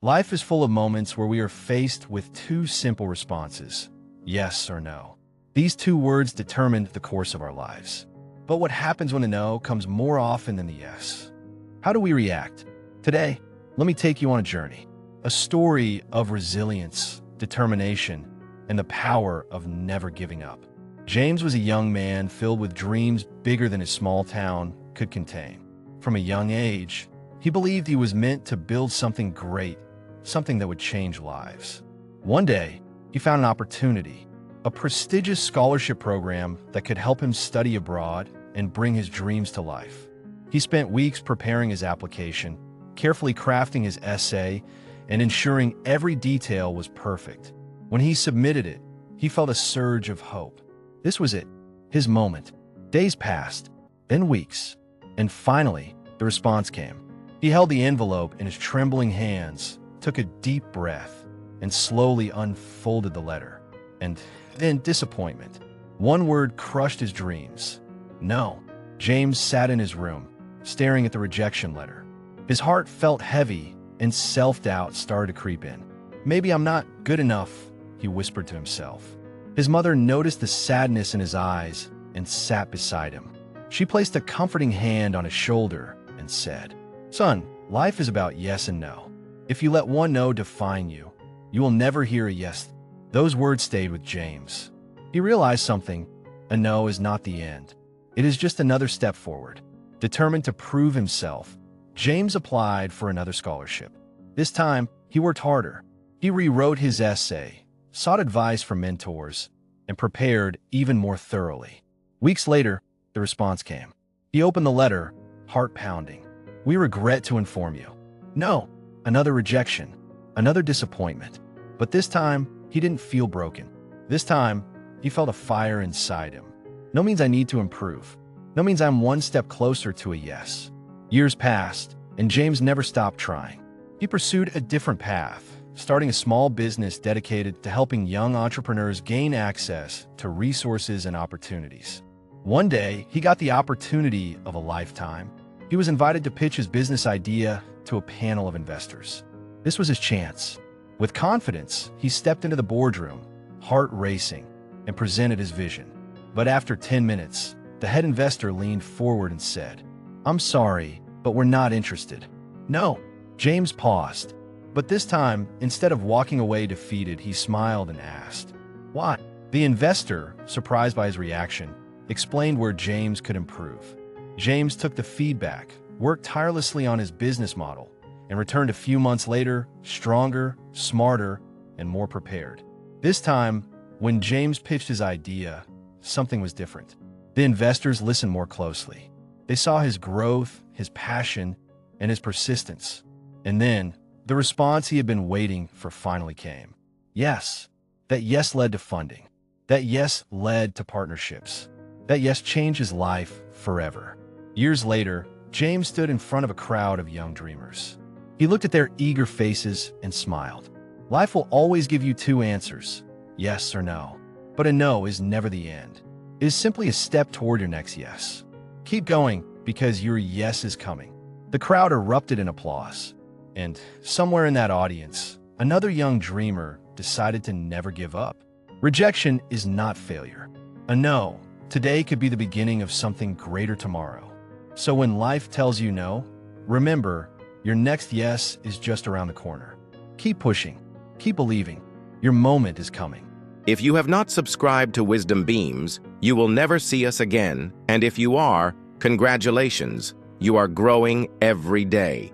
Life is full of moments where we are faced with two simple responses, yes or no. These two words determine the course of our lives. But what happens when a no comes more often than the yes? How do we react? Today, let me take you on a journey, a story of resilience, determination, and the power of never giving up. James was a young man filled with dreams bigger than his small town could contain. From a young age, he believed he was meant to build something great, something that would change lives. One day, he found an opportunity, a prestigious scholarship program that could help him study abroad and bring his dreams to life. He spent weeks preparing his application, carefully crafting his essay, and ensuring every detail was perfect. When he submitted it, he felt a surge of hope. This was it, his moment. Days passed, then weeks, and finally, the response came. He held the envelope in his trembling hands, took a deep breath, and slowly unfolded the letter. And then disappointment. One word crushed his dreams. No. James sat in his room, staring at the rejection letter. His heart felt heavy, and self-doubt started to creep in. Maybe I'm not good enough, he whispered to himself. His mother noticed the sadness in his eyes and sat beside him. She placed a comforting hand on his shoulder and said, "Son, life is about yes and no. If you let one no define you, you will never hear a yes." Those words stayed with James. He realized something. A no is not the end. It is just another step forward. Determined to prove himself, James applied for another scholarship. This time, he worked harder. He rewrote his essay, sought advice from mentors, and prepared even more thoroughly. Weeks later, the response came. He opened the letter, heart pounding. "We regret to inform you." No, another rejection, another disappointment. But this time, he didn't feel broken. This time, he felt a fire inside him. No means I need to improve. No means I'm one step closer to a yes. Years passed, and James never stopped trying. He pursued a different path, starting a small business dedicated to helping young entrepreneurs gain access to resources and opportunities. One day, he got the opportunity of a lifetime. He was invited to pitch his business idea to a panel of investors. This was his chance. With confidence, he stepped into the boardroom, heart racing, and presented his vision. But after 10 minutes, the head investor leaned forward and said, "I'm sorry, but we're not interested." No, James paused. But this time, instead of walking away defeated, he smiled and asked, "Why?" The investor, surprised by his reaction, explained where James could improve. James took the feedback, worked tirelessly on his business model, and returned a few months later, stronger, smarter, and more prepared. This time, when James pitched his idea, something was different. The investors listened more closely. They saw his growth, his passion, and his persistence. And then, the response he had been waiting for finally came. Yes. That yes led to funding. That yes led to partnerships. That yes changed his life forever. Years later, James stood in front of a crowd of young dreamers. He looked at their eager faces and smiled. Life will always give you two answers, yes or no. But a no is never the end. It is simply a step toward your next yes. Keep going, because your yes is coming. The crowd erupted in applause. And somewhere in that audience, another young dreamer decided to never give up. Rejection is not failure. A no today could be the beginning of something greater tomorrow. So when life tells you no, remember, your next yes is just around the corner. Keep pushing. Keep believing. Your moment is coming. If you have not subscribed to Wisdom Beams, you will never see us again. And if you are, congratulations. You are growing every day.